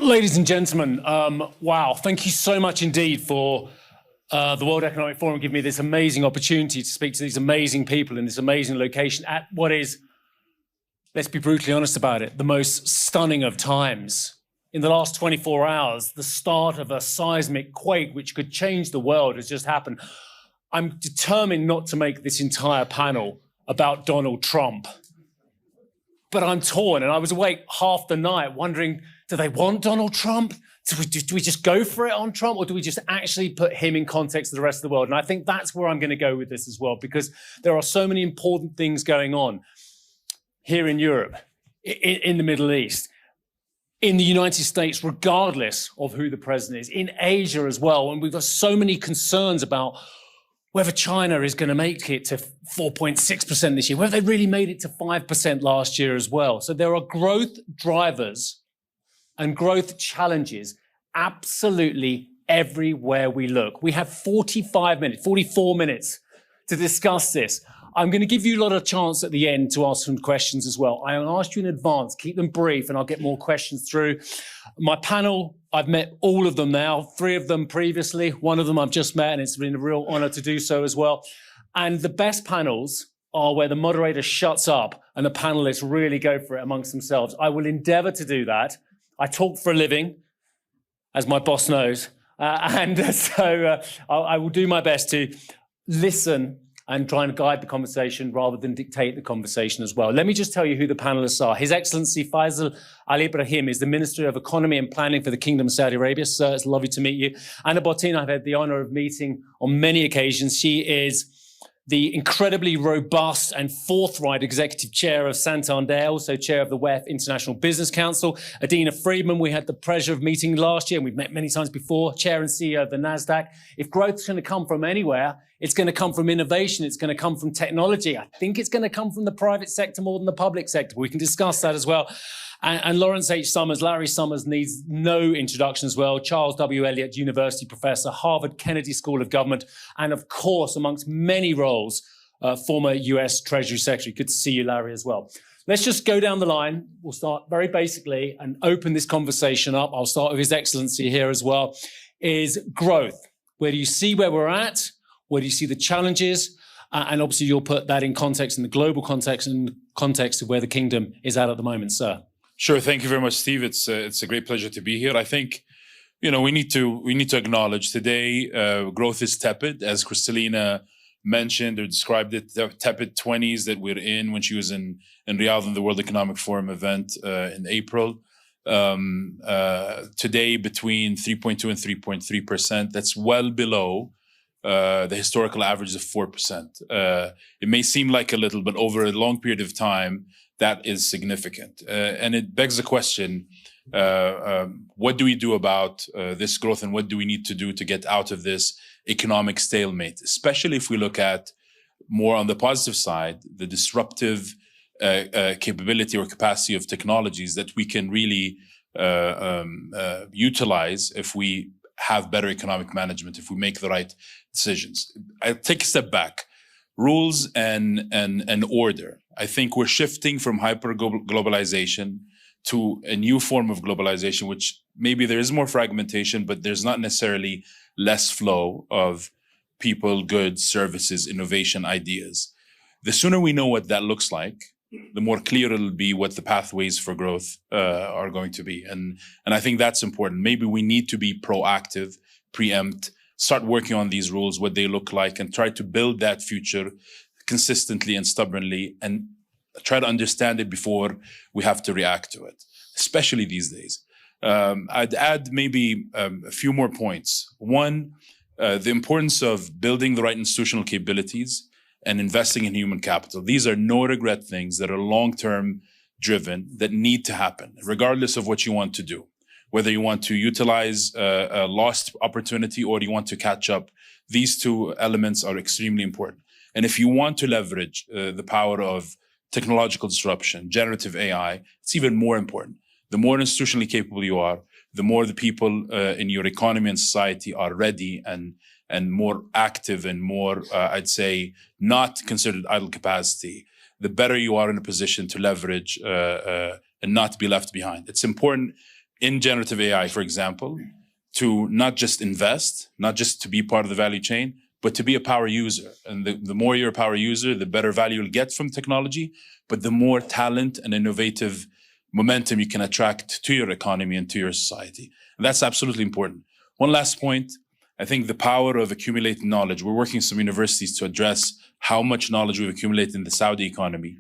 Ladies and gentlemen, wow, thank you so much indeed for the World Economic Forum giving me this amazing opportunity to speak to these amazing people in this amazing location at what is, let's be brutally honest about it, the most stunning of times. In the last 24 hours, the start of a seismic quake which could change the world has just happened. I'm determined not to make this entire panel about Donald Trump, but I'm torn, and I was awake half the night wondering, do they want Donald Trump? Do we just go for it on Trump, or do we just actually put him in context of the rest of the world? And I think that's where I'm going to go with this as well, because there are so many important things going on here in Europe, in the Middle East, in the United States, regardless of who the president is, in Asia as well. And we've got so many concerns about whether China is going to make it to 4.6% this year, whether they really made it to 5% last year as well. So there are growth drivers and growth challenges absolutely everywhere we look. We have 44 minutes to discuss this. I'm going to give you a lot of chance at the end to ask some questions as well. I asked you in advance, keep them brief, and I'll get more questions through. My panel, I've met all of them now, 3 of them previously, 1 of them I've just met, and it's been a real honor to do so as well. And the best panels are where the moderator shuts up and the panelists really go for it amongst themselves. I will endeavor to do that. I talk for a living, as my boss knows, so I will do my best to listen and try and guide the conversation rather than dictate the conversation as well. Let me just tell you who the panelists are. His Excellency Faisal Alibrahim is the Minister of Economy and Planning for the Kingdom of Saudi Arabia. Sir, it's lovely to meet you. Anna Botín, I've had the honor of meeting on many occasions. She is the incredibly robust and forthright executive chair of Santander, also chair of the WEF International Business Council. Adena Friedman, we had the pleasure of meeting last year, and we've met many times before, chair and CEO of the Nasdaq. If growth's going to come from anywhere, it's going to come from innovation. It's going to come from technology. I think it's going to come from the private sector more than the public sector. We can discuss that as well. And Lawrence H. Summers, Larry Summers needs no introduction as well. Charles W. Eliot, University professor, Harvard Kennedy School of Government, and of course, amongst many roles, former US Treasury Secretary. Good to see you, Larry, as well. Let's just go down the line. We'll start very basically and open this conversation up. I'll start with His Excellency here as well, is growth. Where do you see where we're at? Where do you see the challenges? And obviously, you'll put that in context, in the global context, and context of where the kingdom is at the moment, sir. Sure. Thank you very much, Steve. It's a great pleasure to be here. I think, we need to acknowledge today growth is tepid, as Kristalina mentioned or described it, the tepid 20s that we're in when she was in Riyadh in the World Economic Forum event in April. Today between 3.2 and 3.3%. That's well below the historical average of 4%. It may seem like a little, but over a long period of time, that is significant. And it begs the question, what do we do about this growth, and what do we need to do to get out of this economic stalemate, especially if we look at more on the positive side, the disruptive capability or capacity of technologies that we can really utilize if we have better economic management, if we make the right decisions. I'll take a step back. Rules and order. I think we're shifting from hyper-globalization to a new form of globalization, which maybe there is more fragmentation, but there's not necessarily less flow of people, goods, services, innovation, ideas. The sooner we know what that looks like, the more clear it'll be what the pathways for growth are going to be. And I think that's important. Maybe we need to be proactive, preempt, start working on these rules, what they look like, and try to build that future consistently and stubbornly, and try to understand it before we have to react to it, especially these days. I'd add maybe a few more points. One, the importance of building the right institutional capabilities and investing in human capital. These are no-regret things that are long-term driven, that need to happen, regardless of what you want to do. Whether you want to utilize a lost opportunity or you want to catch up, these 2 elements are extremely important. And if you want to leverage the power of technological disruption, generative AI, it's even more important. The more institutionally capable you are, the more the people in your economy and society are ready and more active and more, I'd say, not considered idle capacity, the better you are in a position to leverage and not be left behind. It's important in generative AI, for example, to not just invest, not just to be part of the value chain, but to be a power user. And the more you're a power user, the better value you'll get from technology, but the more talent and innovative momentum you can attract to your economy and to your society. And that's absolutely important. One last point, I think the power of accumulating knowledge. We're working with some universities to address how much knowledge we've accumulated in the Saudi economy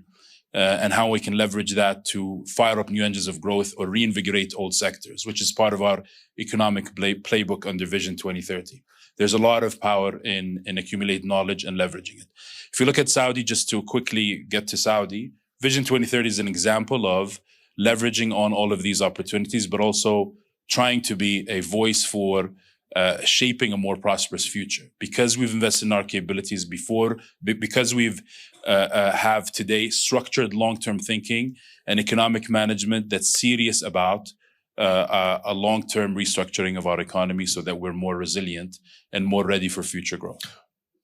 and how we can leverage that to fire up new engines of growth or reinvigorate old sectors, which is part of our economic playbook under Vision 2030. There's a lot of power in accumulating knowledge and leveraging it. If you look at Saudi, just to quickly get to Saudi, Vision 2030 is an example of leveraging on all of these opportunities, but also trying to be a voice for shaping a more prosperous future. Because we've invested in our capabilities before, because we've have today structured long-term thinking and economic management that's serious about a long-term restructuring of our economy so that we're more resilient and more ready for future growth.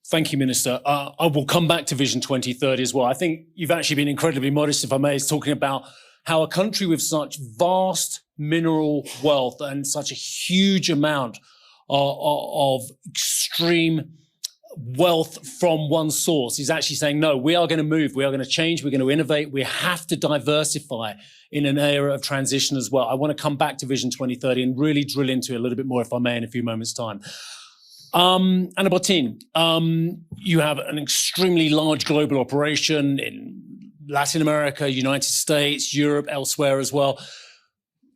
Thank you, Minister. I will come back to Vision 2030 as well. I think you've actually been incredibly modest, if I may, talking about how a country with such vast mineral wealth and such a huge amount of extreme wealth from one source is actually saying, no, we are going to move, we are going to change, we're going to innovate, we have to diversify in an era of transition as well. I want to come back to Vision 2030 and really drill into it a little bit more, if I may, in a few moments' time. Anna Botín, you have an extremely large global operation in Latin America, United States, Europe, elsewhere as well.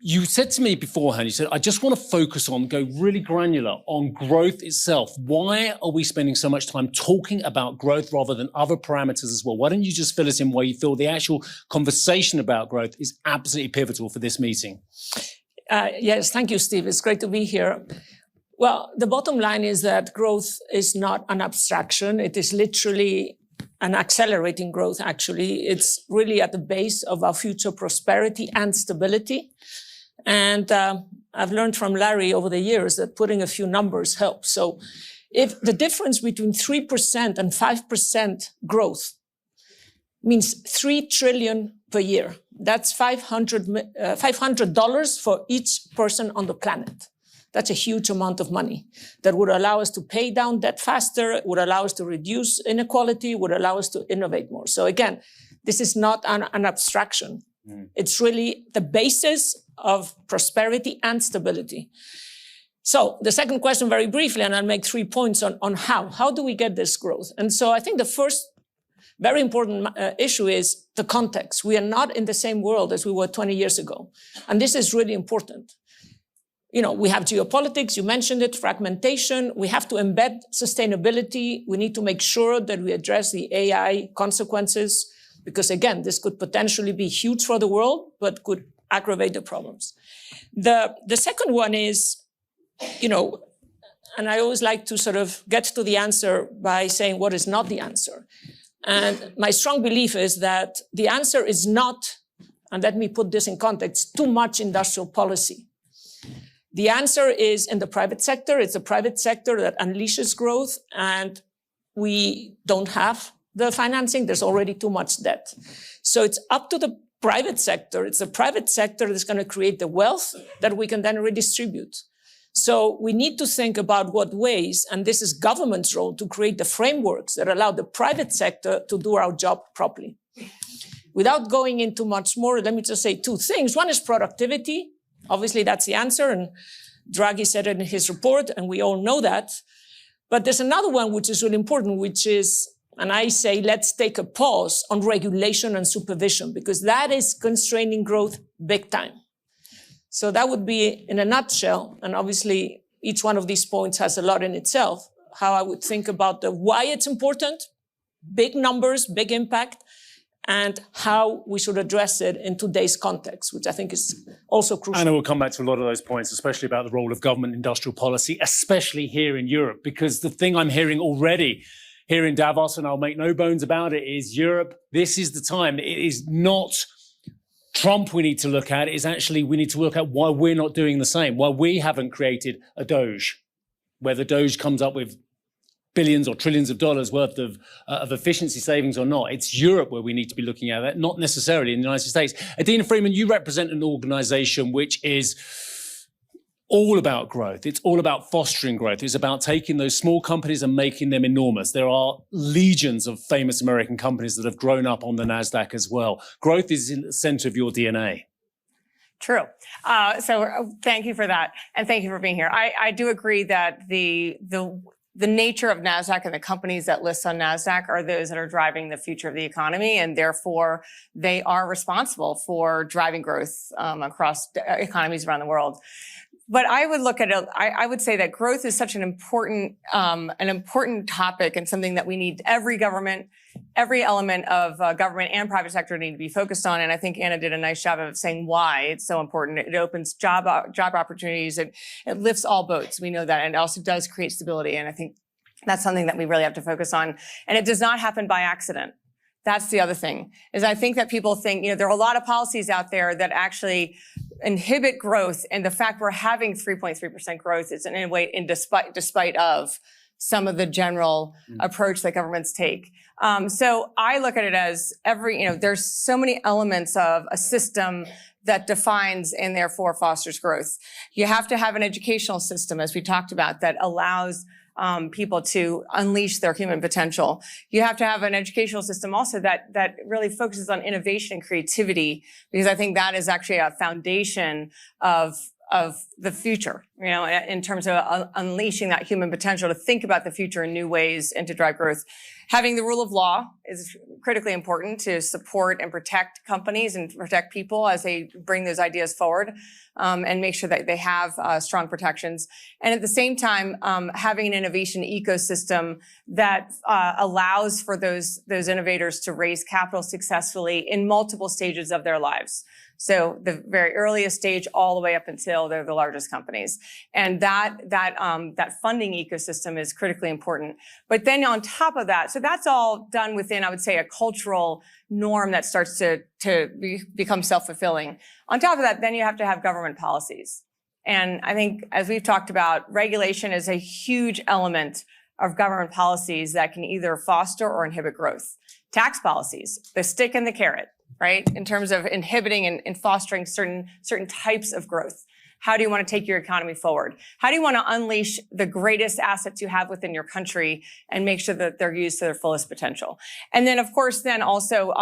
You said to me beforehand, you said, I just want to focus on, go really granular on growth itself. Why are we spending so much time talking about growth rather than other parameters as well? Why don't you just fill us in where you feel the actual conversation about growth is absolutely pivotal for this meeting? Yes, thank you, Steve. It's great to be here. Well, the bottom line is that growth is not an abstraction. It is literally an accelerating growth, actually. It's really at the base of our future prosperity and stability. And I've learned from Larry over the years that putting a few numbers helps. So if the difference between 3% and 5% growth means $3 trillion per year, that's $500 for each person on the planet. That's a huge amount of money that would allow us to pay down debt faster, would allow us to reduce inequality, would allow us to innovate more. So again, this is not an abstraction. It's really the basis of prosperity and stability. So the second question, very briefly, and I'll make 3 points on how. How do we get this growth? And so I think the first very important issue is the context. We are not in the same world as we were 20 years ago. And this is really important. You know, we have geopolitics, you mentioned it, fragmentation. We have to embed sustainability. We need to make sure that we address the AI consequences, because again, this could potentially be huge for the world, but could aggravate the problems. The second one is, you know, and I always like to sort of get to the answer by saying what is not the answer. And my strong belief is that the answer is not, and let me put this in context, too much industrial policy. The answer is in the private sector. It's the private sector that unleashes growth, and we don't have the financing. There's already too much debt. So it's up to the private sector. It's the private sector that's going to create the wealth that we can then redistribute. So we need to think about what ways, and this is government's role, to create the frameworks that allow the private sector to do our job properly. Without going into much more, let me just say 2 things. One is productivity. Obviously, that's the answer, and Draghi said it in his report, and we all know that. But there's another one which is really important, which is, and I say, let's take a pause on regulation and supervision, because that is constraining growth big time. So that would be, in a nutshell, and obviously each one of these points has a lot in itself, how I would think about the why it's important, big numbers, big impact, and how we should address it in today's context, which I think is also crucial. And we'll come back to a lot of those points, especially about the role of government industrial policy, especially here in Europe, because the thing I'm hearing already here in Davos, and I'll make no bones about it, is Europe, this is the time. It is not Trump we need to look at. It is actually we need to look at why we're not doing the same, why we haven't created a Doge, where the Doge comes up with billions or trillions of dollars worth of efficiency savings or not. It's Europe where we need to be looking at that, not necessarily in the United States. Adena Friedman, you represent an organization which is all about growth. It's all about fostering growth. It's about taking those small companies and making them enormous. There are legions of famous American companies that have grown up on the Nasdaq as well. Growth is in the center of your DNA. True. So thank you for that. And thank you for being here. I do agree that the nature of NASDAQ and the companies that list on NASDAQ are those that are driving the future of the economy, and therefore they are responsible for driving growth across economies around the world. But I would look at it, I would say that growth is such an important topic and something that we need every government, every element of government and private sector need to be focused on. And I think Anna did a nice job of saying why it's so important. It opens job opportunities. It lifts all boats. We know that. And it also does create stability. And I think that's something that we really have to focus on. And it does not happen by accident. That's the other thing, is I think that people think, there are a lot of policies out there that actually inhibit growth. And the fact we're having 3.3% growth is in a way despite of some of the general approach that governments take. So I look at it as there's so many elements of a system that defines and therefore fosters growth. You have to have an educational system, as we talked about, that allows people to unleash their human potential. You have to have an educational system also that really focuses on innovation and creativity, because I think that is actually a foundation of the future, in terms of unleashing that human potential to think about the future in new ways and to drive growth. Having the rule of law is critically important to support and protect companies and protect people as they bring those ideas forward, and make sure that they have strong protections. And at the same time, having an innovation ecosystem that allows for those innovators to raise capital successfully in multiple stages of their lives. So the very earliest stage all the way up until they're the largest companies. And that funding ecosystem is critically important. But then on top of that, so that's all done within, I would say, a cultural norm that starts to become self-fulfilling. On top of that, then you have to have government policies. And I think, as we've talked about, regulation is a huge element of government policies that can either foster or inhibit growth. Tax policies, the stick and the carrot, right? In terms of inhibiting and fostering certain types of growth. How do you want to take your economy forward? How do you want to unleash the greatest assets you have within your country and make sure that they're used to their fullest potential? And then, of course, then also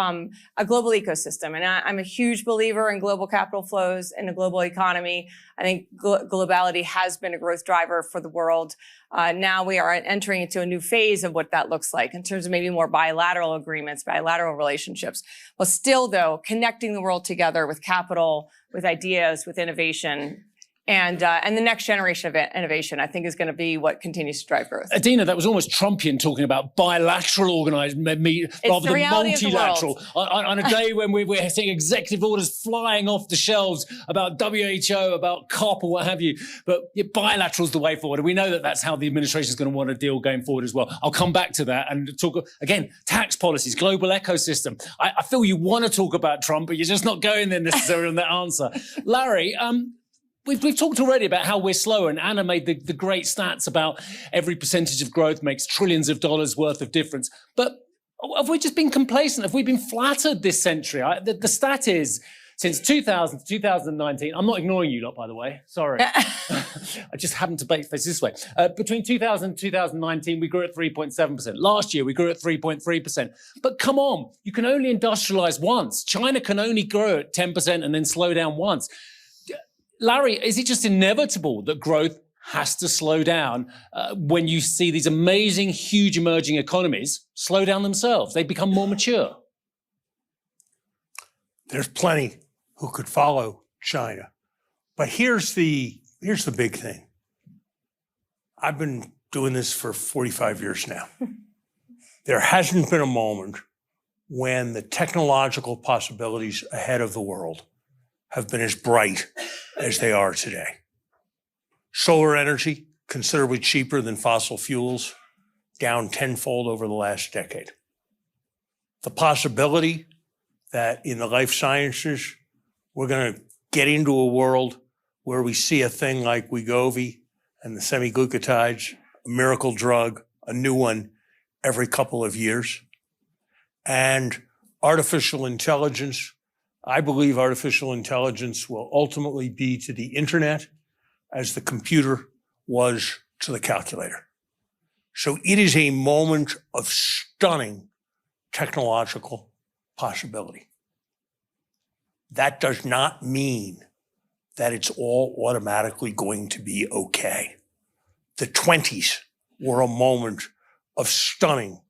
a global ecosystem. And I'm a huge believer in global capital flows in a global economy. I think globality has been a growth driver for the world. Now we are entering into a new phase of what that looks like in terms of maybe more bilateral agreements, bilateral relationships. But still, though, connecting the world together with capital, with ideas, with innovation, and the next generation of innovation, I think, is going to be what continues to drive growth. Adena, that was almost Trumpian, talking about bilateral organized rather than multilateral. On a day when we're seeing executive orders flying off the shelves about WHO, about COP, or what have you. But bilateral is the way forward. And we know that that's how the administration is going to want to deal going forward as well. I'll come back to that and talk, again, tax policies, global ecosystem. I feel you want to talk about Trump, but you're just not going there necessarily on that answer. Larry, We've talked already about how we're slower, and Anna made the great stats about every percentage of growth makes trillions of dollars worth of difference. But have we just been complacent? Have we been flattered this century? The stat is, since 2000 to 2019, I'm not ignoring you lot, by the way, sorry. I just happened to face this way. Between 2000 and 2019, we grew at 3.7%. Last year, we grew at 3.3%. But come on, you can only industrialize once. China can only grow at 10% and then slow down once. Larry, is it just inevitable that growth has to slow down when you see these amazing, huge emerging economies slow down themselves? They become more mature. There's plenty who could follow China. But here's the big thing. I've been doing this for 45 years now. There hasn't been a moment when the technological possibilities ahead of the world have been as bright as they are today. Solar energy, considerably cheaper than fossil fuels, down tenfold over the last decade. The possibility that in the life sciences, we're going to get into a world where we see a thing like Wegovy and the semi-glucotides, a miracle drug, a new one every couple of years. And artificial intelligence, I believe artificial intelligence will ultimately be to the internet as the computer was to the calculator. So it is a moment of stunning technological possibility. That does not mean that it's all automatically going to be okay. The 20s were a moment of stunning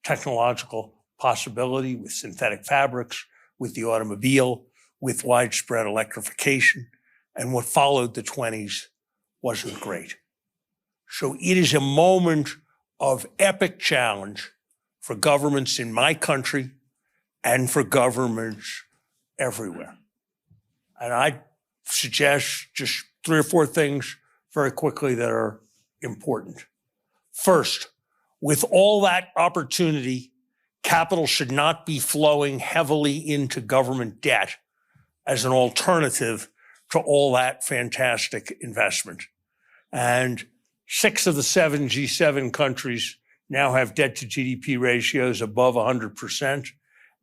technological possibility with synthetic fabrics, with the automobile, with widespread electrification. And what followed the 20s wasn't great. So it is a moment of epic challenge for governments in my country and for governments everywhere. And I suggest just 3 or 4 things very quickly that are important. First, with all that opportunity, capital should not be flowing heavily into government debt as an alternative to all that fantastic investment. And 6 of the 7 G7 countries now have debt to GDP ratios above 100%.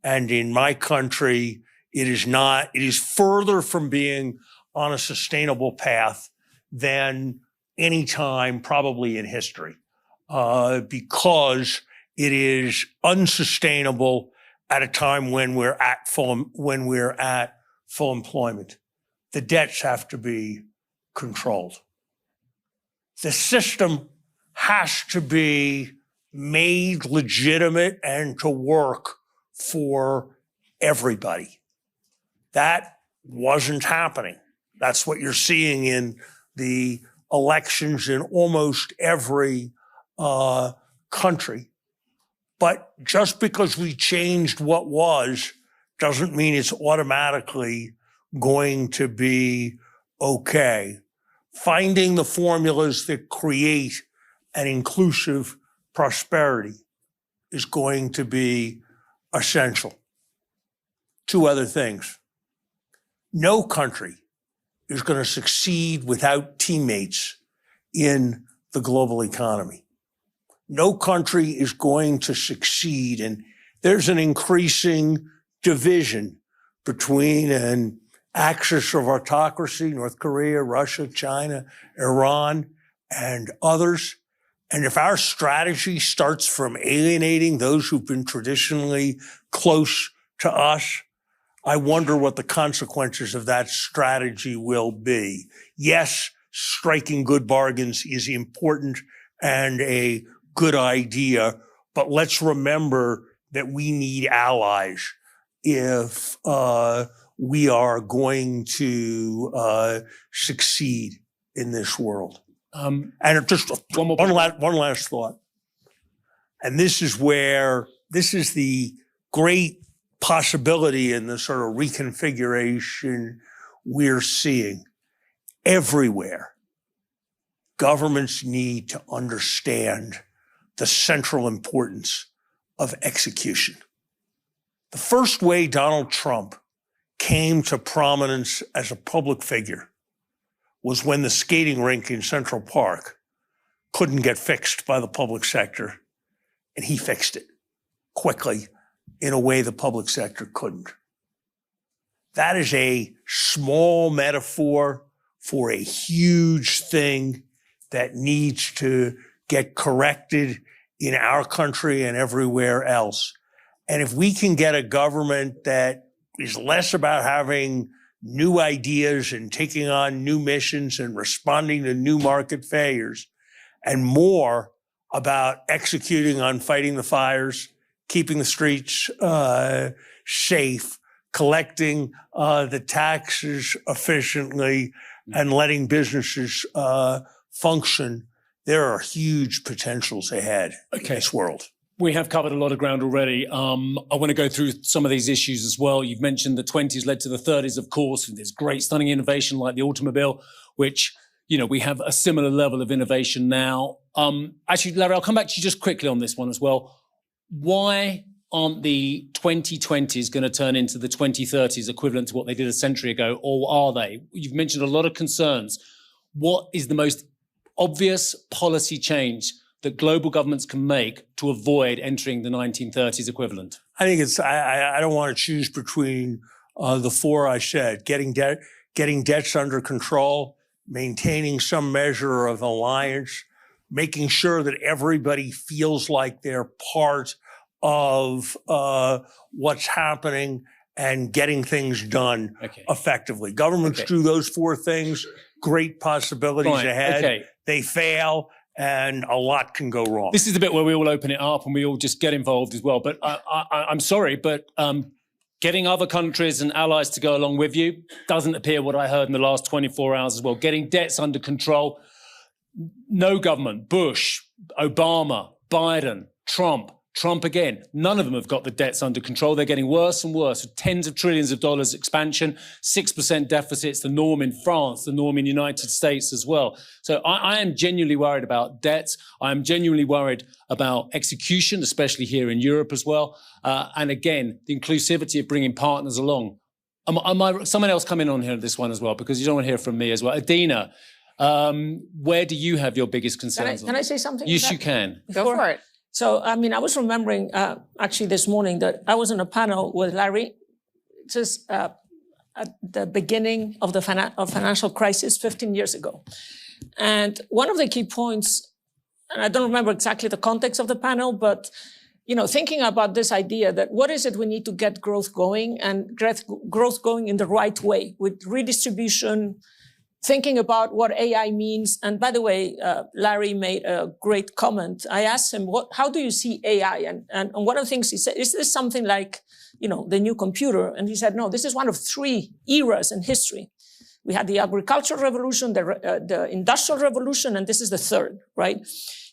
And in my country, it is further from being on a sustainable path than any time probably in history, because it is unsustainable at a time when we're at full employment. The debts have to be controlled. The system has to be made legitimate and to work for everybody. That wasn't happening. That's what you're seeing in the elections in almost every country. But just because we changed what was doesn't mean it's automatically going to be okay. Finding the formulas that create an inclusive prosperity is going to be essential. 2 other things. No country is going to succeed without teammates in the global economy. No country is going to succeed, and there's an increasing division between an axis of autocracy, North Korea, Russia, China, Iran, and others. And if our strategy starts from alienating those who've been traditionally close to us, I wonder what the consequences of that strategy will be. Yes, striking good bargains is important and a good idea, but let's remember that we need allies if we are going to succeed in this world. And just one last thought. And this is the great possibility in the sort of reconfiguration we're seeing. Everywhere, governments need to understand the central importance of execution. The first way Donald Trump came to prominence as a public figure was when the skating rink in Central Park couldn't get fixed by the public sector, and he fixed it quickly in a way the public sector couldn't. That is a small metaphor for a huge thing that needs to get corrected in our country and everywhere else. And if we can get a government that is less about having new ideas and taking on new missions and responding to new market failures, and more about executing on fighting the fires, keeping the streets safe, collecting the taxes efficiently, and letting businesses function, there are huge potentials ahead in this world. We have covered a lot of ground already. I want to go through some of these issues as well. You've mentioned the 20s led to the 30s, of course. There's great stunning innovation like the automobile, which, we have a similar level of innovation now. Actually, Larry, I'll come back to you just quickly on this one as well. Why aren't the 2020s going to turn into the 2030s equivalent to what they did a century ago, or are they? You've mentioned a lot of concerns. What is the most obvious policy change that global governments can make to avoid entering the 1930s equivalent? I think I don't want to choose between the four I said: getting debts under control, maintaining some measure of alliance, making sure that everybody feels like they're part of what's happening, and getting things done effectively. Governments do those four things, great possibilities ahead. They fail, and a lot can go wrong. This is the bit where we all open it up and we all just get involved as well. But I'm sorry, but getting other countries and allies to go along with you doesn't appear what I heard in the last 24 hours as well. Getting debts under control. No government, Bush, Obama, Biden, Trump again, none of them have got the debts under control. They're getting worse and worse, with tens of trillions of dollars expansion, 6% deficits, the norm in France, the norm in the United States as well. So I am genuinely worried about debts. I am genuinely worried about execution, especially here in Europe as well. And again, the inclusivity of bringing partners along. Someone else come in on here this one as well, because you don't want to hear from me as well. Adena, where do you have your biggest concerns? Can I say something? Yes, you can. Go for it. So, I mean, I was remembering actually this morning that I was on a panel with Larry just at the beginning of the financial crisis 15 years ago. And one of the key points, and I don't remember exactly the context of the panel, but, you know, thinking about this idea that what is it we need to get growth going, and growth going in the right way with redistribution, thinking about what AI means. And by the way, Larry made a great comment. I asked him, how do you see AI? And one of the things he said, is this something like, you know, the new computer? And he said, no, this is one of three eras in history. We had the agricultural revolution, the industrial revolution, and this is the third, right?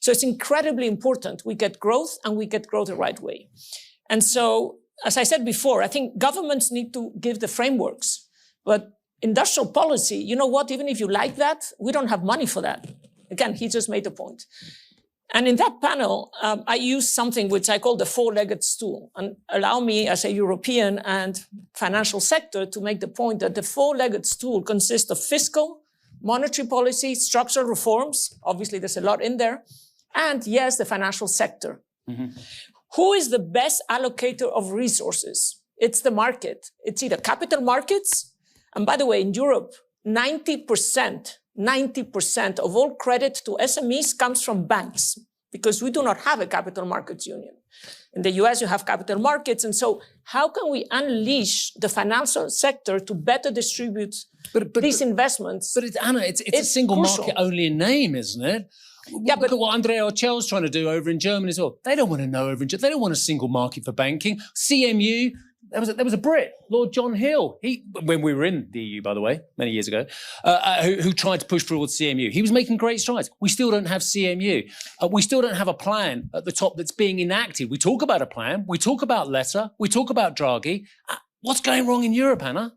So it's incredibly important. We get growth, and we get growth the right way. And so, as I said before, I think governments need to give the frameworks, but industrial policy, you know what, even if you like that, we don't have money for that. Again, he just made a point. And in that panel, I used something which I call the four-legged stool, and allow me as a European and financial sector to make the point that the four-legged stool consists of fiscal, monetary policy, structural reforms. Obviously, there's a lot in there. And yes, the financial sector. Mm-hmm. Who is the best allocator of resources? It's the market. It's either capital markets. And by the way, in Europe, 90% of all credit to SMEs comes from banks, because we do not have a capital markets union. In the US, you have capital markets. And so how can we unleash the financial sector to better distribute these investments? But Anna, it's a single crucial. Market only in name, isn't it? Yeah, Look at what Andrea Ochel's trying to do over in Germany as well. They don't want to know over in Germany. They don't want a single market for banking. CMU, there was a Brit, Lord John Hill, when we were in the EU, by the way, many years ago, who tried to push forward CMU. He was making great strides. We still don't have CMU. We still don't have a plan at the top that's being enacted. We talk about a plan. We talk about Letter. We talk about Draghi. What's going wrong in Europe, Anna?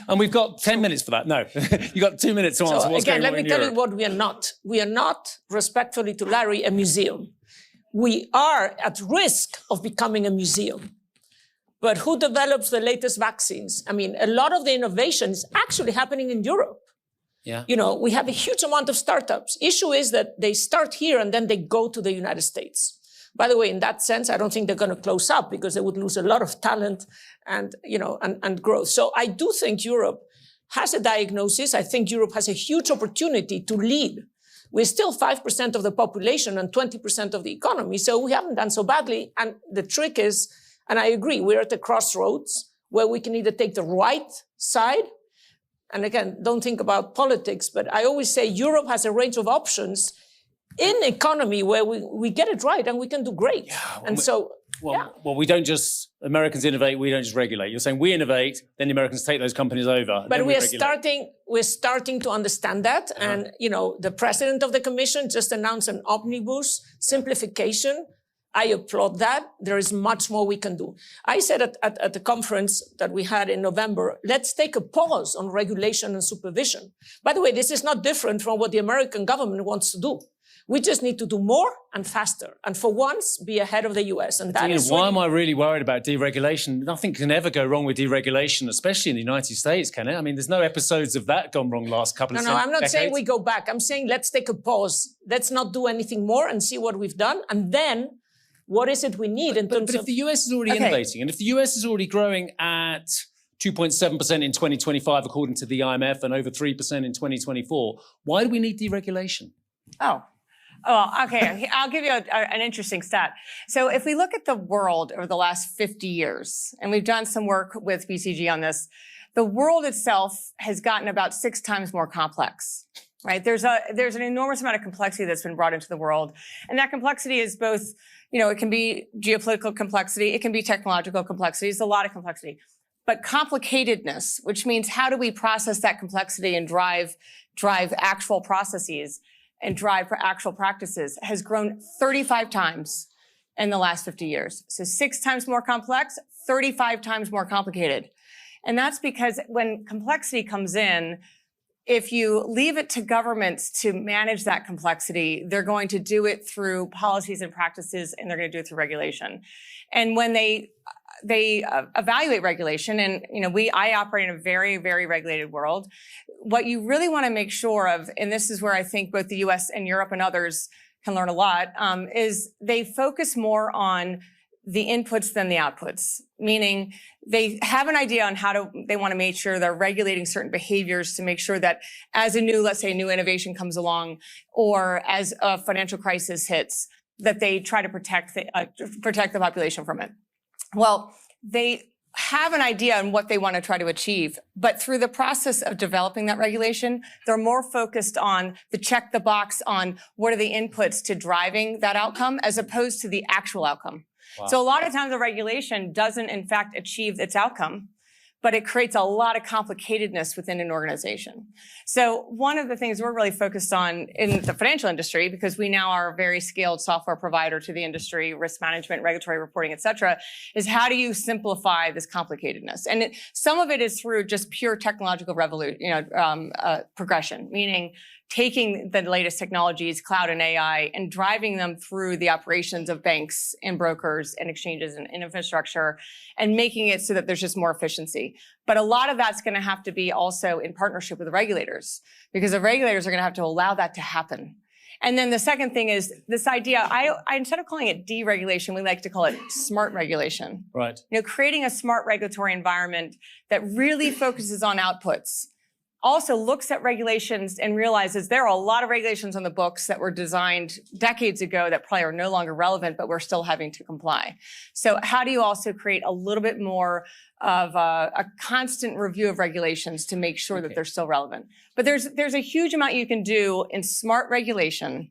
And we've got 10 minutes for that. No, you got 2 minutes to answer what's going on in Europe. Let me tell you what we are not. We are not, respectfully to Larry, a museum. We are at risk of becoming a museum. But who develops the latest vaccines? I mean, a lot of the innovation is actually happening in Europe. Yeah. You know, we have a huge amount of startups. Issue is that they start here and then they go to the United States. By the way, in that sense, I don't think they're going to close up, because they would lose a lot of talent and, you know, and growth. So I do think Europe has a diagnosis. I think Europe has a huge opportunity to lead. We're still 5% of the population and 20% of the economy, so we haven't done so badly. And the trick is, and I agree, we're at the crossroads where we can either take the right side, and again, don't think about politics, but I always say Europe has a range of options in economy where we get it right and we can do great. Yeah, Well, we don't just, Americans innovate, we don't just regulate. You're saying we innovate, then the Americans take those companies over. But we're starting to understand that. Uh-huh. And, you know, the president of the commission just announced an omnibus simplification. I applaud that. There is much more we can do. I said at the conference that we had in November, let's take a pause on regulation and supervision. By the way, this is not different from what the American government wants to do. We just need to do more and faster. And for once, be ahead of the US. And that Adena, is why am I really worried about deregulation? Nothing can ever go wrong with deregulation, especially in the United States, can it? I mean, there's no episodes of that gone wrong last couple of No, I'm not decades. saying we go back. I'm saying let's take a pause. Let's not do anything more and see what we've done. And then what is it we need in terms But if of... the US is already innovating, and if the US is already growing at 2.7% in 2025, according to the IMF, and over 3% in 2024, why do we need deregulation? Oh, okay. I'll give you an interesting stat. So if we look at the world over the last 50 years, and we've done some work with BCG on this, the world itself has gotten about 6 times more complex, right? There's an enormous amount of complexity that's been brought into the world. And that complexity is both, it can be geopolitical complexity, it can be technological complexity, it's a lot of complexity. But complicatedness, which means how do we process that complexity and drive actual processes and drive for actual practices, has grown 35 times in the last 50 years. So 6 times more complex, 35 times more complicated. And that's because when complexity comes in, if you leave it to governments to manage that complexity, they're going to do it through policies and practices, and they're going to do it through regulation. And when they evaluate regulation, and I operate in a very, very regulated world. What you really want to make sure of, and this is where I think both the U.S. and Europe and others can learn a lot, is they focus more on the inputs than the outputs. Meaning, they have an idea on they want to make sure they're regulating certain behaviors to make sure that as let's say a new innovation comes along, or as a financial crisis hits, that they try to protect the population from it. Well, they have an idea on what they want to try to achieve, but through the process of developing that regulation, they're more focused on check the box on what are the inputs to driving that outcome as opposed to the actual outcome. Wow. So a lot of times the regulation doesn't in fact achieve its outcome, but it creates a lot of complicatedness within an organization. So one of the things we're really focused on in the financial industry, because we now are a very scaled software provider to the industry, risk management, regulatory reporting, et cetera, is how do you simplify this complicatedness? And some of it is through just pure technological progression, meaning taking the latest technologies, cloud and AI, and driving them through the operations of banks and brokers and exchanges and infrastructure, and making it so that there's just more efficiency. But a lot of that's going to have to be also in partnership with the regulators, because the regulators are going to have to allow that to happen. And then the second thing is this idea, I instead of calling it deregulation, we like to call it smart regulation. Right. Creating a smart regulatory environment that really focuses on outputs, also looks at regulations and realizes there are a lot of regulations on the books that were designed decades ago that probably are no longer relevant, but we're still having to comply. So how do you also create a little bit more of a constant review of regulations to make sure that they're still relevant? But there's a huge amount you can do in smart regulation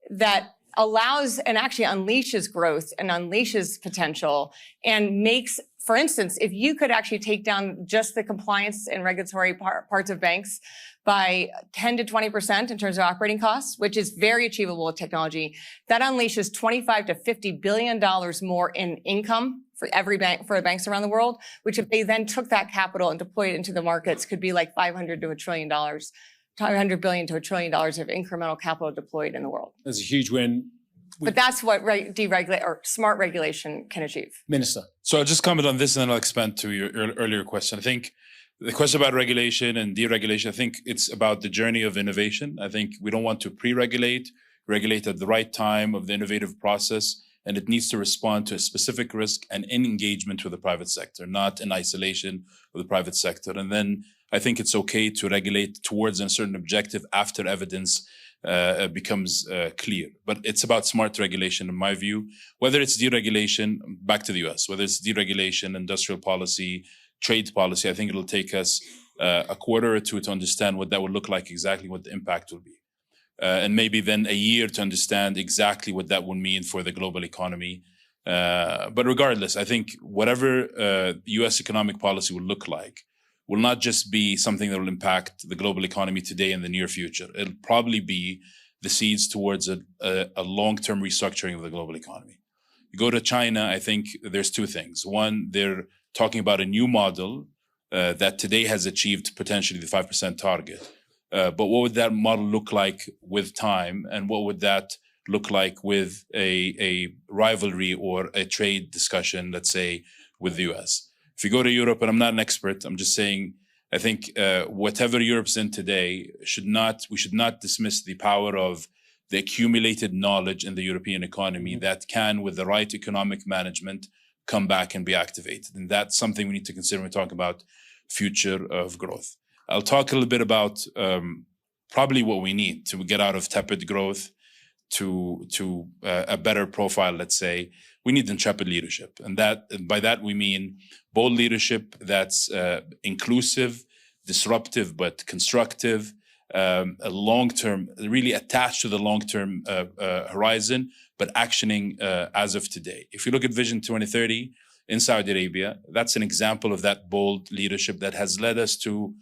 that allows and actually unleashes growth and unleashes potential and makes, for instance, if you could actually take down just the compliance and regulatory parts of banks by 10 to 20% in terms of operating costs, which is very achievable with technology, that unleashes $25 to $50 billion more in income for every bank, for banks around the world, which if they then took that capital and deployed it into the markets could be like $500 to $1 trillion. $500 billion to $1 trillion of incremental capital deployed in the world. That's a huge win. But that's what deregulate or smart regulation can achieve. Minister. So I'll just comment on this and then I'll expand to your earlier question. I think the question about regulation and deregulation, I think it's about the journey of innovation. I think we don't want to pre-regulate, regulate at the right time of the innovative process, and it needs to respond to a specific risk and in engagement with the private sector, not in isolation of the private sector. And then I think it's okay to regulate towards a certain objective after evidence becomes clear. But it's about smart regulation, in my view, whether it's deregulation, back to the US, whether it's deregulation, industrial policy, trade policy. I think it'll take us a quarter or two to understand what that would look like, exactly what the impact will be. And maybe then a year to understand exactly what that would mean for the global economy. But regardless, I think whatever US economic policy will look like will not just be something that will impact the global economy today and the near future. It'll probably be the seeds towards a long-term restructuring of the global economy. You go to China, I think there's two things. One, they're talking about a new model that today has achieved potentially the 5% target. But what would that model look like with time? And what would that look like with a rivalry or a trade discussion, let's say, with the US? If you go to Europe, and I'm not an expert, I'm just saying, I think whatever Europe's in today, we should not dismiss the power of the accumulated knowledge in the European economy that can, with the right economic management, come back and be activated. And that's something we need to consider when we talk about future of growth. I'll talk a little bit about probably what we need to get out of tepid growth to a better profile, let's say. We need intrepid leadership. And by that we mean bold leadership that's inclusive, disruptive, but constructive, a long-term, really attached to the long-term horizon, but actioning as of today. If you look at Vision 2030 in Saudi Arabia, that's an example of that bold leadership that has led us to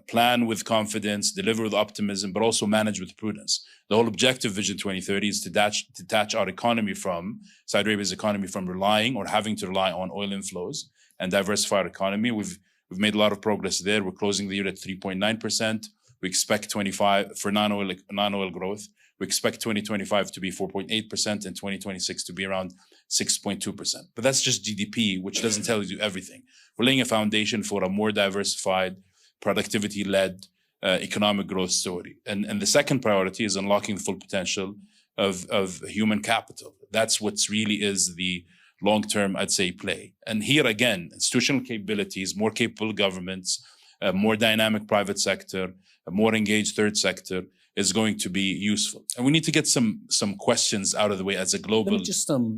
plan with confidence, deliver with optimism, but also manage with prudence. The whole objective of Vision 2030 is to detach our economy from, Saudi Arabia's economy, from relying or having to rely on oil inflows and diversify our economy. We've made a lot of progress there. We're closing the year at 3.9%. We expect 25 for non-oil growth. We expect 2025 to be 4.8% and 2026 to be around 6.2%. But that's just GDP, which doesn't tell you everything. We're laying a foundation for a more diversified, productivity-led economic growth story. And the second priority is unlocking the full potential of human capital. That's what's really is the long-term, I'd say, play. And here again, institutional capabilities, more capable governments, a more dynamic private sector, a more engaged third sector is going to be useful. And we need to get some questions out of the way as a global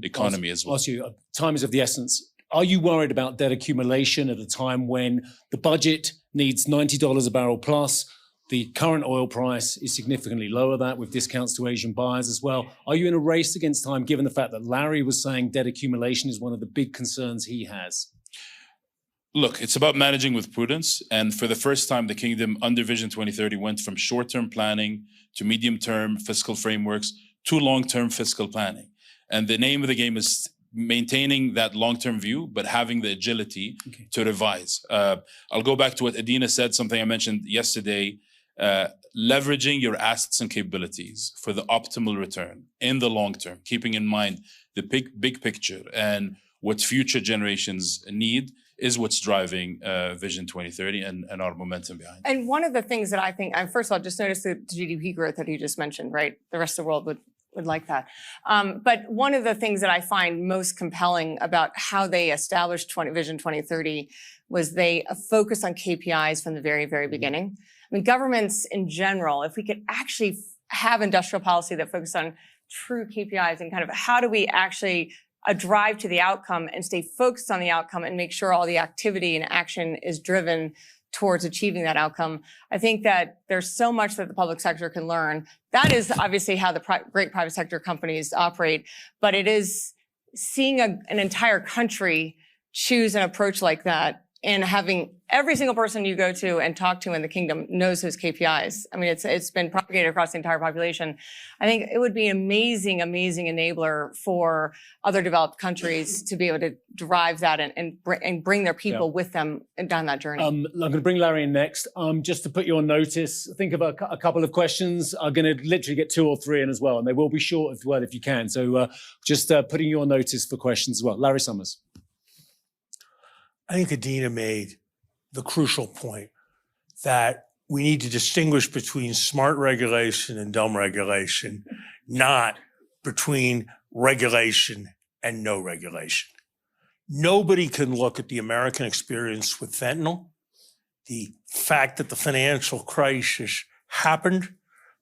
economy as well. Ask you, time is of the essence. Are you worried about debt accumulation at a time when the budget needs $90 a barrel plus? The current oil price is significantly lower than that, with discounts to Asian buyers as well. Are you in a race against time, given the fact that Larry was saying debt accumulation is one of the big concerns he has? Look, it's about managing with prudence. And for the first time, the kingdom under Vision 2030 went from short-term planning to medium-term fiscal frameworks to long-term fiscal planning. And the name of the game is maintaining that long-term view, but having the agility to revise. I'll go back to what Adena said, something I mentioned yesterday, leveraging your assets and capabilities for the optimal return in the long term, keeping in mind the big picture and what future generations need is what's driving Vision 2030 and our momentum behind it. And one of the things that I think, first of all, just notice the GDP growth that he just mentioned, right? The rest of the world would like that. But one of the things that I find most compelling about how they established Vision 2030 was they focused on KPIs from the very, very beginning. I mean, governments in general, if we could actually have industrial policy that focused on true KPIs and kind of how do we actually drive to the outcome and stay focused on the outcome and make sure all the activity and action is driven towards achieving that outcome. I think that there's so much that the public sector can learn. That is obviously how the great private sector companies operate, but it is seeing an entire country choose an approach like that and having every single person you go to and talk to in the kingdom knows those KPIs. I mean, it's been propagated across the entire population. I think it would be an amazing, amazing enabler for other developed countries to be able to drive that and bring their people with them down that journey. I'm going to bring Larry in next. Just to put you on notice, think of a couple of questions. I'm going to literally get 2 or 3 in as well, and they will be short as well if you can. So just putting you on notice for questions as well. Larry Summers. I think Adena made the crucial point that we need to distinguish between smart regulation and dumb regulation, not between regulation and no regulation. Nobody can look at the American experience with fentanyl, the fact that the financial crisis happened,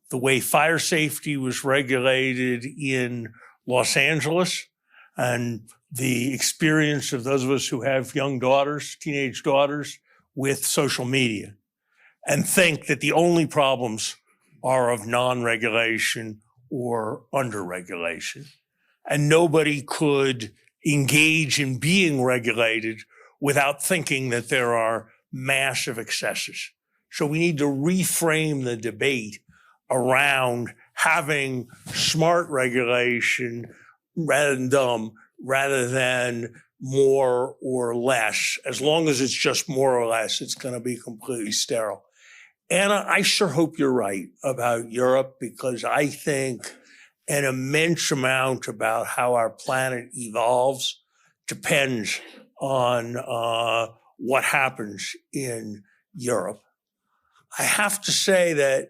the way fire safety was regulated in Los Angeles, and the experience of those of us who have young daughters, teenage daughters, with social media, and think that the only problems are of non-regulation or under-regulation. And nobody could engage in being regulated without thinking that there are massive excesses. So we need to reframe the debate around having smart regulation rather than dumb, rather than more or less. As long as it's just more or less, it's going to be completely sterile. Anna, I sure hope you're right about Europe, because I think an immense amount about how our planet evolves depends on what happens in Europe. I have to say that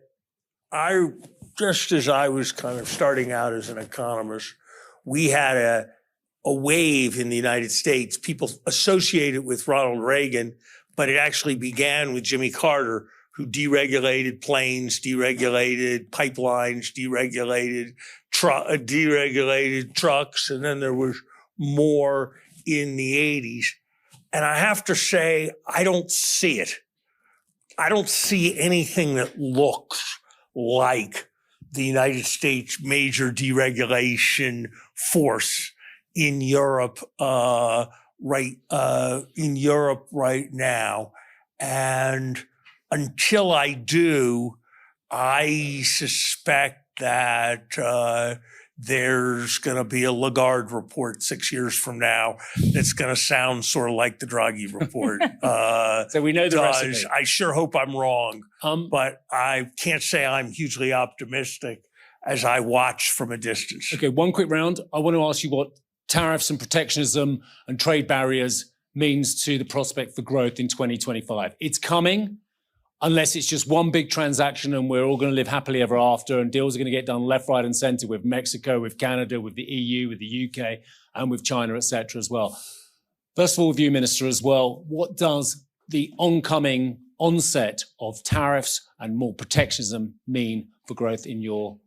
just as I was kind of starting out as an economist, we had a wave in the United States. People associate it with Ronald Reagan, but it actually began with Jimmy Carter, who deregulated planes, deregulated pipelines, deregulated trucks, and then there was more in the 80s. And I have to say, I don't see it. I don't see anything that looks like the United States major deregulation force in Europe right now. And until I do, I suspect that there's going to be a Lagarde report 6 years from now that's going to sound sort of like the Draghi report. So we know the recipe. I sure hope I'm wrong, but I can't say I'm hugely optimistic as I watch from a distance. Okay, one quick round. I want to ask you what tariffs and protectionism and trade barriers means to the prospect for growth in 2025. It's coming, unless it's just one big transaction and we're all going to live happily ever after and deals are going to get done left, right, and center with Mexico, with Canada, with the EU, with the UK, and with China, et cetera, as well. First of all, with you, Minister, as well, what does the oncoming onset of tariffs and more protectionism mean for growth in your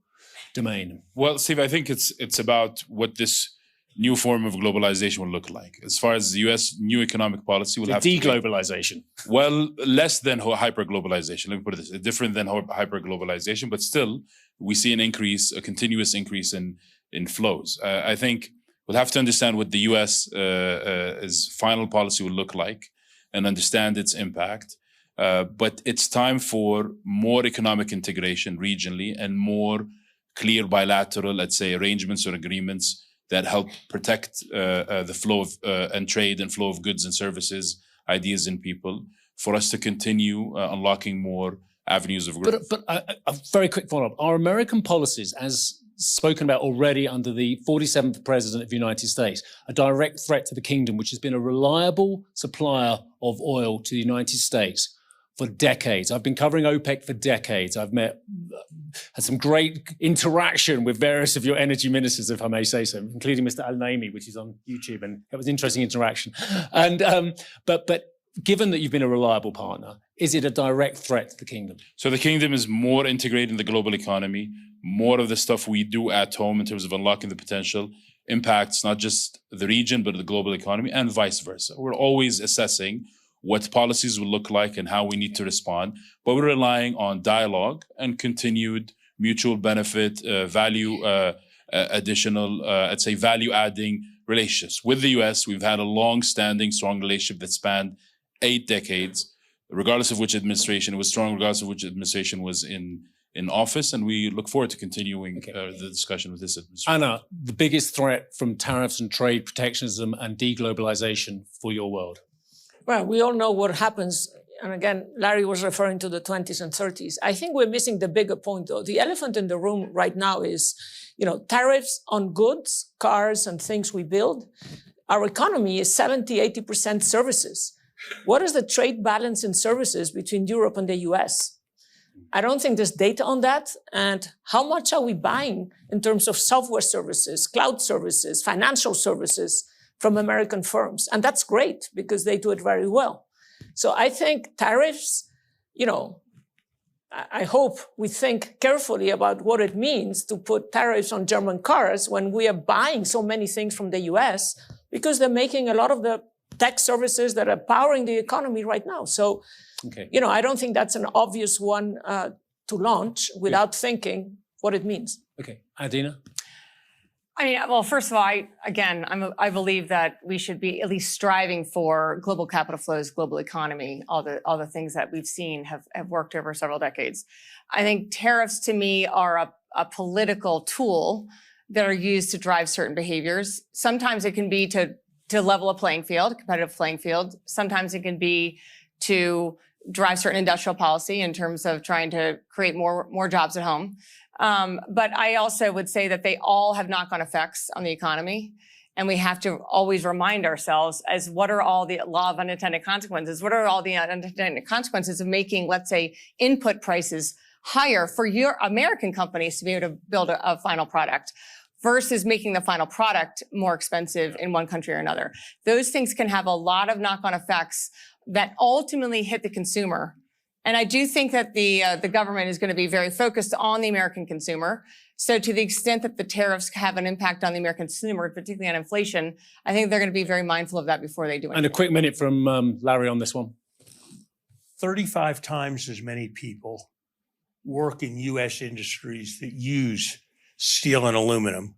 domain? Well, Steve, I think it's about what this new form of globalization will look like. As far as the U.S. new economic policy will have to be. Deglobalization. Well, less than hyper-globalization. Let me put it this way, different than hyper-globalization, but still we see an increase, a continuous increase in flows. I think we'll have to understand what the U.S.'s final policy will look like and understand its impact. But it's time for more economic integration regionally and more clear bilateral, let's say, arrangements or agreements that help protect the flow of and trade and flow of goods and services, ideas and people, for us to continue unlocking more avenues of growth. But a very quick follow-up. Are American policies, as spoken about already under the 47th President of the United States, a direct threat to the kingdom, which has been a reliable supplier of oil to the United States for decades? I've been covering OPEC for decades. I've had some great interaction with various of your energy ministers, if I may say so, including Mr. Al-Naimi, which is on YouTube, and it was an interesting interaction. And but given that you've been a reliable partner, is it a direct threat to the kingdom? So the kingdom is more integrated in the global economy. More of the stuff we do at home in terms of unlocking the potential impacts not just the region, but the global economy, and vice versa. We're always assessing what policies will look like and how we need to respond, but we're relying on dialogue and continued mutual benefit, I'd say value-adding relationships. With the US, we've had a long-standing, strong relationship that spanned 8 decades, regardless of which administration it was strong, regardless of which administration was in office, and we look forward to continuing the discussion with this administration. Anna, the biggest threat from tariffs and trade protectionism and deglobalization for your world? Well, we all know what happens. And again, Larry was referring to the 20s and 30s. I think we're missing the bigger point, though. The elephant in the room right now is, tariffs on goods, cars, and things we build. Our economy is 70, 80% services. What is the trade balance in services between Europe and the US? I don't think there's data on that. And how much are we buying in terms of software services, cloud services, financial services from American firms? And that's great because they do it very well. So I think tariffs, I hope we think carefully about what it means to put tariffs on German cars when we are buying so many things from the US, because they're making a lot of the tech services that are powering the economy right now. So, I don't think that's an obvious one to launch without thinking what it means. Okay, Adena? Well, first of all, I believe that we should be at least striving for global capital flows, global economy, all the things that we've seen have worked over several decades. I think tariffs to me are a political tool that are used to drive certain behaviors. Sometimes it can be to level a playing field, competitive playing field. Sometimes it can be to drive certain industrial policy in terms of trying to create more jobs at home. But I also would say that they all have knock-on effects on the economy. And we have to always remind ourselves as what are all the law of unintended consequences? What are all the unintended consequences of making, let's say, input prices higher for your American companies to be able to build a final product versus making the final product more expensive in one country or another? Those things can have a lot of knock-on effects that ultimately hit the consumer. And I do think that the government is going to be very focused on the American consumer. So to the extent that the tariffs have an impact on the American consumer, particularly on inflation, I think they're going to be very mindful of that before they do it. And a quick minute from Larry on this one. 35 times as many people work in U.S. industries that use steel and aluminum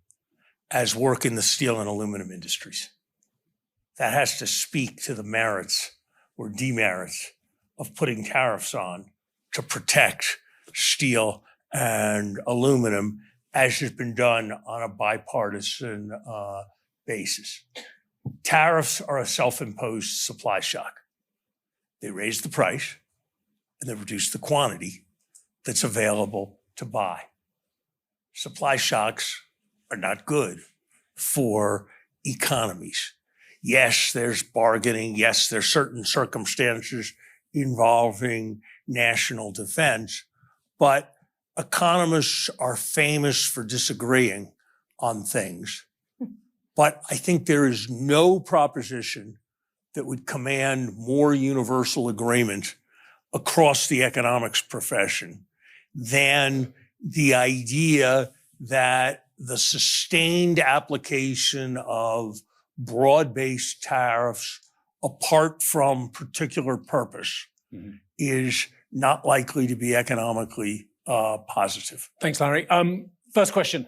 as work in the steel and aluminum industries. That has to speak to the merits or demerits of putting tariffs on to protect steel and aluminum, as has been done on a bipartisan basis. Tariffs are a self-imposed supply shock. They raise the price and they reduce the quantity that's available to buy. Supply shocks are not good for economies. Yes, there's bargaining. Yes, there's certain circumstances involving national defense, but economists are famous for disagreeing on things. But I think there is no proposition that would command more universal agreement across the economics profession than the idea that the sustained application of broad-based tariffs apart from particular purpose is not likely to be economically positive. Thanks, Larry. First question.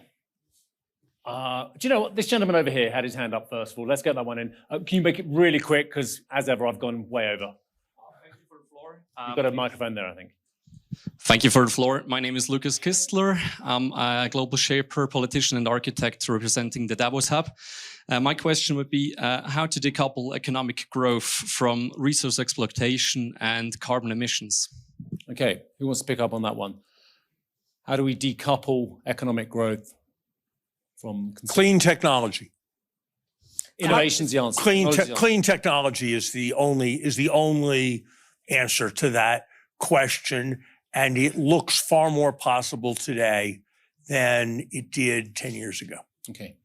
Do you know what? This gentleman over here had his hand up first of all. Let's get that one in. Can you make it really quick? Because as ever, I've gone way over. Thank you for the floor. You've got a microphone there, I think. Thank you for the floor. My name is Lucas Kistler. I'm a global shaper, politician, and architect representing the Davos Hub. My question would be how to decouple economic growth from resource exploitation and carbon emissions. Okay, who wants to pick up on that one? How do we decouple economic growth from Clean technology. Innovation's the answer. Clean technology is the only answer to that question, and it looks far more possible today than it did 10 years ago. Okay.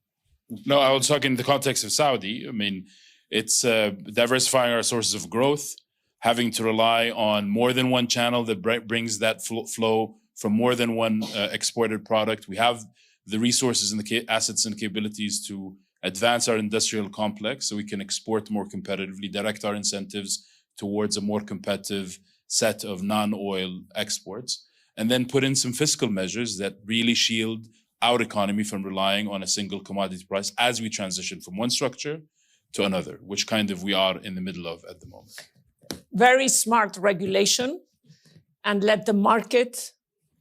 No, I was talking in the context of Saudi. I mean, it's diversifying our sources of growth, having to rely on more than one channel that brings that flow from more than one exported product. We have the resources and the assets and capabilities to advance our industrial complex so we can export more competitively, direct our incentives towards a more competitive set of non-oil exports, and then put in some fiscal measures that really shield our economy from relying on a single commodity price as we transition from one structure to another, which kind of we are in the middle of at the moment. Very smart regulation and let the market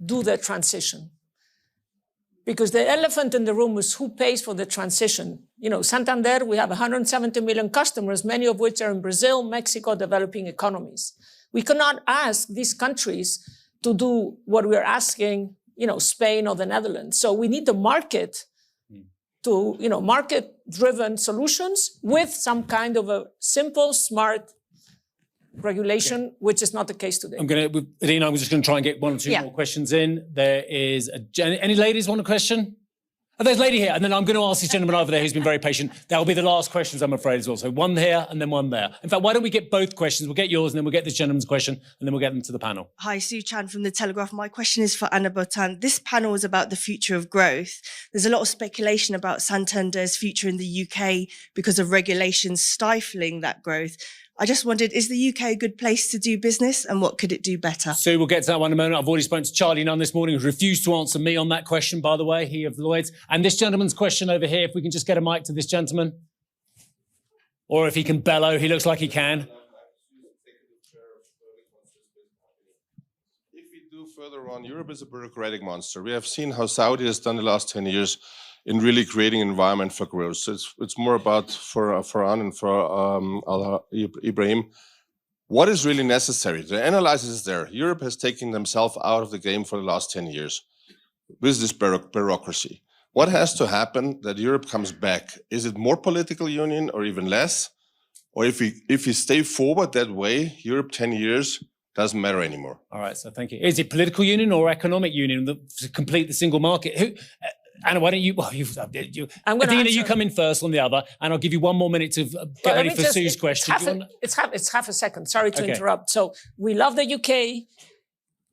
do the transition. Because the elephant in the room is who pays for the transition. You know, Santander, we have 170 million customers, many of which are in Brazil, Mexico, developing economies. We cannot ask these countries to do what we're asking, you know, Spain or the Netherlands. So we need the market to, you know, market-driven solutions with some kind of a simple, smart regulation, which is not the case today. Adena, I'm just going to try and get one or two more questions in. There is any ladies want a question? Oh, there's a lady here, and then I'm going to ask this gentleman over there who's been very patient. That will be the last questions, I'm afraid, as well. So one here and then one there. In fact, why don't we get both questions? We'll get yours and then we'll get this gentleman's question and then we'll get them to the panel. Hi, Sue Chan from The Telegraph. My question is for Anna Botín. This panel is about the future of growth. There's a lot of speculation about Santander's future in the UK because of regulations stifling that growth. I just wondered, is the UK a good place to do business and what could it do better? So we'll get to that one in a moment. I've already spoken to Charlie Nunn this morning, who refused to answer me on that question, by the way, he of Lloyd's. And this gentleman's question over here, if we can just get a mic to this gentleman. Or if he can bellow, he looks like he can. If we do further on, Europe is a bureaucratic monster. We have seen how Saudi has done the last 10 years in really creating an environment for growth. So it's more about for Farhan and for Alibrahim, what is really necessary? The analysis is there. Europe has taken themselves out of the game for the last 10 years with this bureaucracy. What has to happen that Europe comes back? Is it more political union or even less? Or if we stay forward that way, Europe 10 years doesn't matter anymore. All right, so thank you. Is it political union or economic union to complete the single market? Who, Anna, why don't you? Well, Adena, you come in first on the other, and I'll give you one more minute to get ready for Sue's question. It's half a second. Sorry to interrupt. So we love the UK.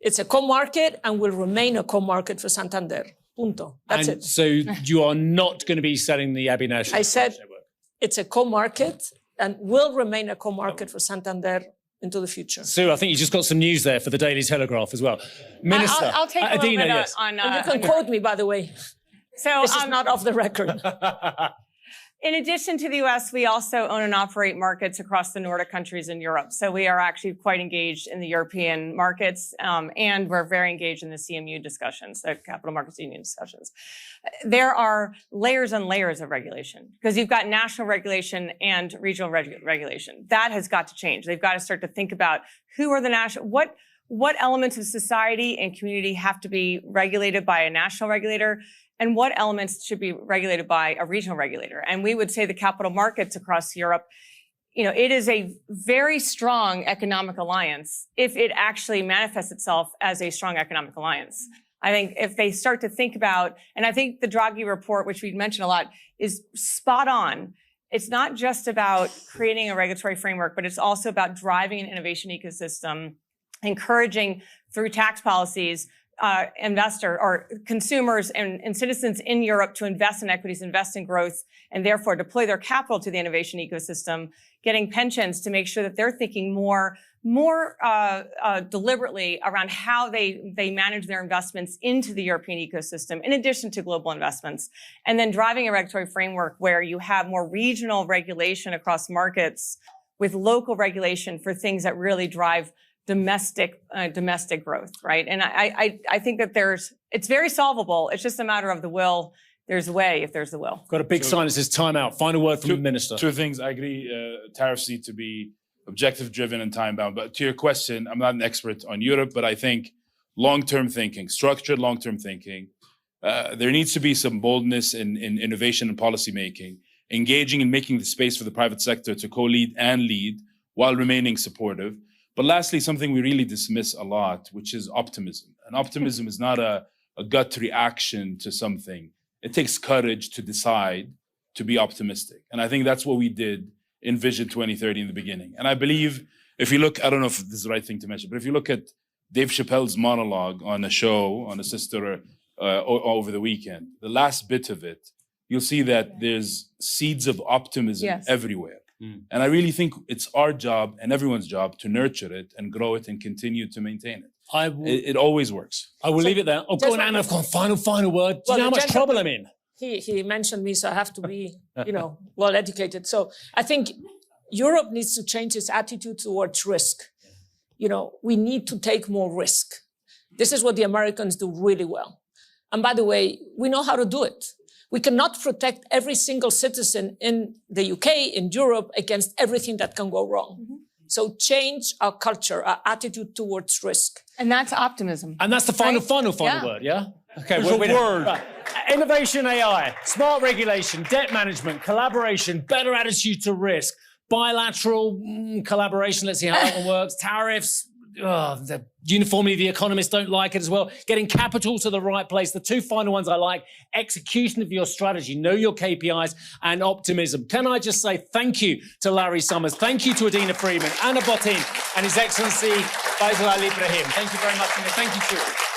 It's a co-market and will remain a co-market for Santander. Punto. That's it. So you are not going to be selling the Adena. I said it's a co-market and will remain a co-market for Santander into the future. Sue, I think you just got some news there for the Daily Telegraph as well. Minister, I'll take a little Adena, bit yes. on. And you can quote me, by the way. So This is not off the record. in addition to the US, we also own and operate markets across the Nordic countries in Europe. So we are actually quite engaged in the European markets, and we're very engaged in the CMU discussions, the Capital Markets Union discussions. There are layers and layers of regulation because you've got national regulation and regional regulation. That has got to change. They've got to start to think about who are the national, what elements of society and community have to be regulated by a national regulator, and what elements should be regulated by a regional regulator. And we would say the capital markets across Europe, you know, it is a very strong economic alliance if it actually manifests itself as a strong economic alliance. I think if they start to think about, and I think the Draghi report, which we mentioned a lot, is spot on. It's not just about creating a regulatory framework, but it's also about driving an innovation ecosystem, encouraging through tax policies investor or consumers and citizens in Europe to invest in equities, invest in growth, and therefore deploy their capital to the innovation ecosystem, getting pensions to make sure that they're thinking more deliberately around how they manage their investments into the European ecosystem, in addition to global investments, and then driving a regulatory framework where you have more regional regulation across markets with local regulation for things that really drive domestic growth, right? And I think that it's very solvable. It's just a matter of the will. There's a way if there's the will. Got a big sign that says time out. Final word from the minister. Two things. I agree. Tariffs need to be objective driven and time bound. But to your question, I'm not an expert on Europe, but I think long-term thinking, structured long-term thinking, there needs to be some boldness in innovation and policy making, engaging and making the space for the private sector to co-lead and lead while remaining supportive. But lastly, something we really dismiss a lot, which is optimism. And optimism is not a gut reaction to something. It takes courage to decide to be optimistic. And I think that's what we did in Vision 2030 in the beginning. And I believe if you look, I don't know if this is the right thing to mention, but if you look at Dave Chappelle's monologue on a show, on a sister over the weekend, the last bit of it, you'll see that there's seeds of optimism everywhere. And I really think it's our job and everyone's job to nurture it and grow it and continue to maintain it. It always works. I will leave it there. Oh, go on, Anna. I've got final word. Do you know how much trouble I'm in? He mentioned me, so I have to be, well educated. So I think Europe needs to change its attitude towards risk. We need to take more risk. This is what the Americans do really well. And by the way, we know how to do it. We cannot protect every single citizen in the UK, in Europe, against everything that can go wrong. Mm-hmm. So change our culture, our attitude towards risk. And that's optimism. And that's the final word, yeah? Okay, word. Right. Innovation AI, smart regulation, debt management, collaboration, better attitude to risk, bilateral collaboration, let's see how that one works, tariffs, uniformly the economists don't like it as well, getting capital to the right place. The two final ones I like, execution of your strategy, know your KPIs, and optimism. Can I just say thank you to Larry Summers, thank you to Adena Friedman, Anna Botín, and His Excellency Faisal Alibrahim. Thank you very much. Thank you, Julie.